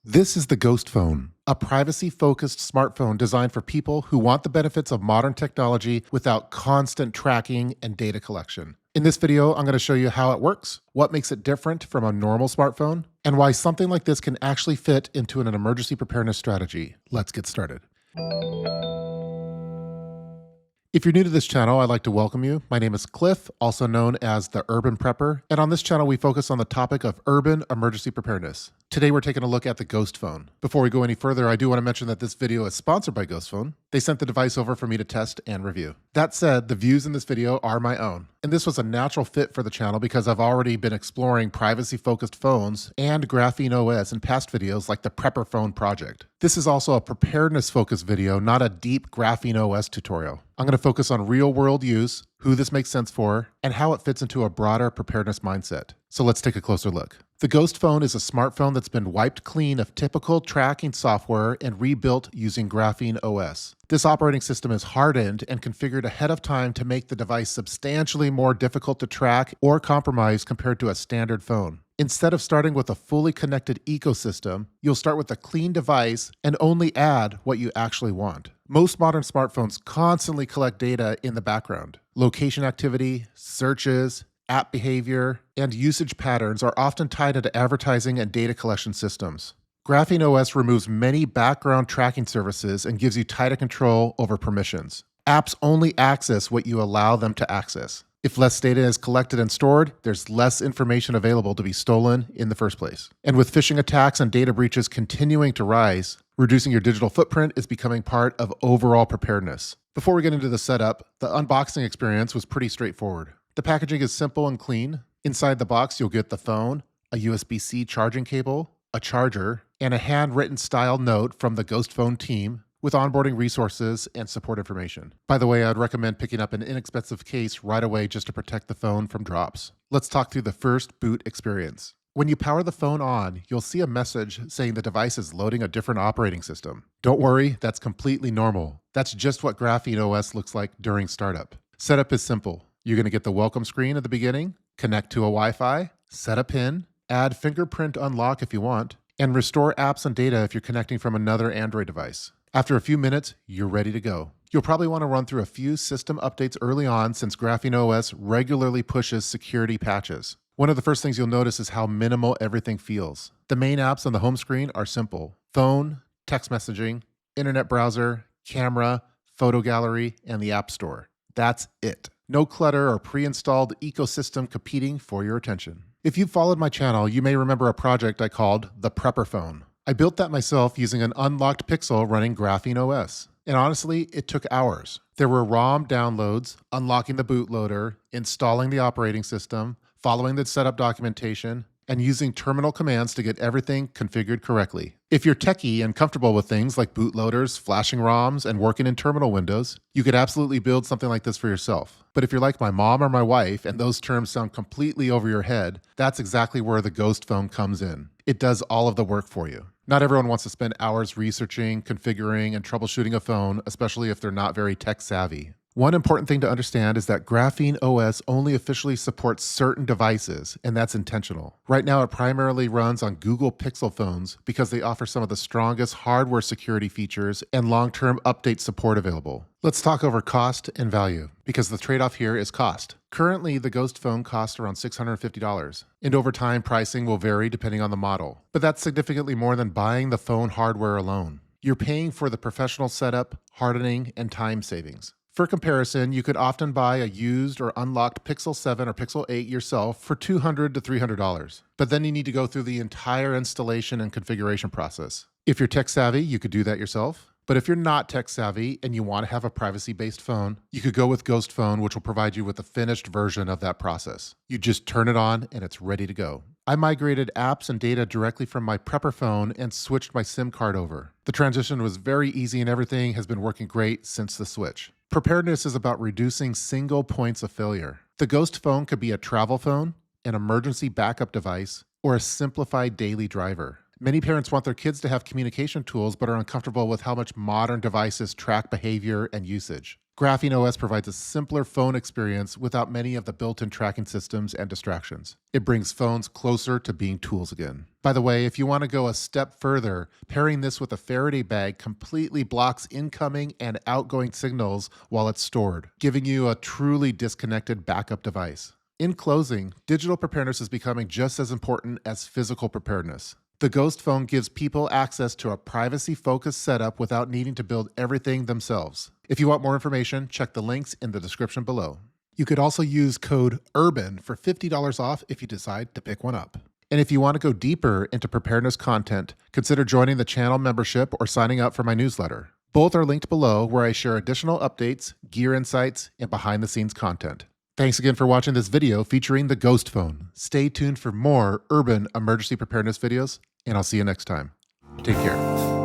This is the Ghost Phone, a privacy-focused smartphone designed for people who want the benefits of modern technology without constant tracking and data collection. In this video, I'm going to show you how it works, what makes it different from a normal smartphone, and why something like this can actually fit into an emergency preparedness strategy. Let's get started. If you're new to this channel, I'd like to welcome you. My name is Cliff, also known as the Urban Prepper, and on this channel we focus on the topic of urban emergency preparedness. Today we're taking a look at the Ghost Phone. Before we go any further, I do want to mention that this video is sponsored by Ghost Phone. They sent the device over for me to test and review. That said, the views in this video are my own, and this was a natural fit for the channel because I've already been exploring privacy-focused phones and GrapheneOS in past videos like the Prepper Phone project. This is also a preparedness-focused video, not a deep GrapheneOS tutorial. I'm going to focus on real-world use, who this makes sense for, and how it fits into a broader preparedness mindset. So let's take a closer look. The Ghost Phone is a smartphone that's been wiped clean of typical tracking software and rebuilt using GrapheneOS. This operating system is hardened and configured ahead of time to make the device substantially more difficult to track or compromise compared to a standard phone. Instead of starting with a fully connected ecosystem, you'll start with a clean device and only add what you actually want. Most modern smartphones constantly collect data in the background. Location activity, searches, app behavior, and usage patterns are often tied into advertising and data collection systems. GrapheneOS removes many background tracking services and gives you tighter control over permissions. Apps only access what you allow them to access. If less data is collected and stored, there's less information available to be stolen in the first place. And with phishing attacks and data breaches continuing to rise, reducing your digital footprint is becoming part of overall preparedness. Before we get into the setup, the unboxing experience was pretty straightforward. The packaging is simple and clean. Inside the box, you'll get the phone, a USB-C charging cable, a charger, and a handwritten style note from the Ghost Phone team with onboarding resources and support information. By the way, I'd recommend picking up an inexpensive case right away just to protect the phone from drops. Let's talk through the first boot experience. When you power the phone on, you'll see a message saying the device is loading a different operating system. Don't worry, that's completely normal. That's just what GrapheneOS looks like during startup. Setup is simple. You're going to get the welcome screen at the beginning, connect to a Wi-Fi, set a PIN, add fingerprint unlock if you want, and restore apps and data if you're connecting from another Android device. After a few minutes, you're ready to go. You'll probably want to run through a few system updates early on since GrapheneOS regularly pushes security patches. One of the first things you'll notice is how minimal everything feels. The main apps on the home screen are simple: phone, text messaging, internet browser, camera, photo gallery, and the App Store. That's it. No clutter or pre-installed ecosystem competing for your attention. If you've followed my channel, you may remember a project I called the Prepper Phone. I built that myself using an unlocked Pixel running GrapheneOS. And honestly, it took hours. There were ROM downloads, unlocking the bootloader, installing the operating system, following the setup documentation, and using terminal commands to get everything configured correctly. If you're techie and comfortable with things like bootloaders, flashing ROMs, and working in terminal windows, you could absolutely build something like this for yourself. But if you're like my mom or my wife and those terms sound completely over your head, that's exactly where the Ghost Phone comes in. It does all of the work for you. Not everyone wants to spend hours researching, configuring, and troubleshooting a phone, especially if they're not very tech savvy. One important thing to understand is that GrapheneOS only officially supports certain devices, and that's intentional. Right now, it primarily runs on Google Pixel phones because they offer some of the strongest hardware security features and long-term update support available. Let's talk over cost and value, because the trade-off here is cost. Currently, the Ghost Phone costs around $650, and over time, pricing will vary depending on the model. But that's significantly more than buying the phone hardware alone. You're paying for the professional setup, hardening, and time savings. For comparison, you could often buy a used or unlocked Pixel 7 or Pixel 8 yourself for $200 to $300. But then you need to go through the entire installation and configuration process. If you're tech savvy, you could do that yourself. But if you're not tech savvy and you want to have a privacy-based phone, you could go with Ghost Phone, which will provide you with a finished version of that process. You just turn it on and it's ready to go. I migrated apps and data directly from my Prepper phone and switched my SIM card over. The transition was very easy and everything has been working great since the switch. Preparedness is about reducing single points of failure. The Ghost Phone could be a travel phone, an emergency backup device, or a simplified daily driver. Many parents want their kids to have communication tools but are uncomfortable with how much modern devices track behavior and usage. GrapheneOS provides a simpler phone experience without many of the built-in tracking systems and distractions. It brings phones closer to being tools again. By the way, if you want to go a step further, pairing this with a Faraday bag completely blocks incoming and outgoing signals while it's stored, giving you a truly disconnected backup device. In closing, digital preparedness is becoming just as important as physical preparedness. The Ghost Phone gives people access to a privacy-focused setup without needing to build everything themselves. If you want more information, check the links in the description below. You could also use code URBAN for $50 off if you decide to pick one up. And if you want to go deeper into preparedness content, consider joining the channel membership or signing up for my newsletter. Both are linked below, where I share additional updates, gear insights, and behind-the-scenes content. Thanks again for watching this video featuring the Ghost Phone. Stay tuned for more urban emergency preparedness videos, and I'll see you next time. Take care.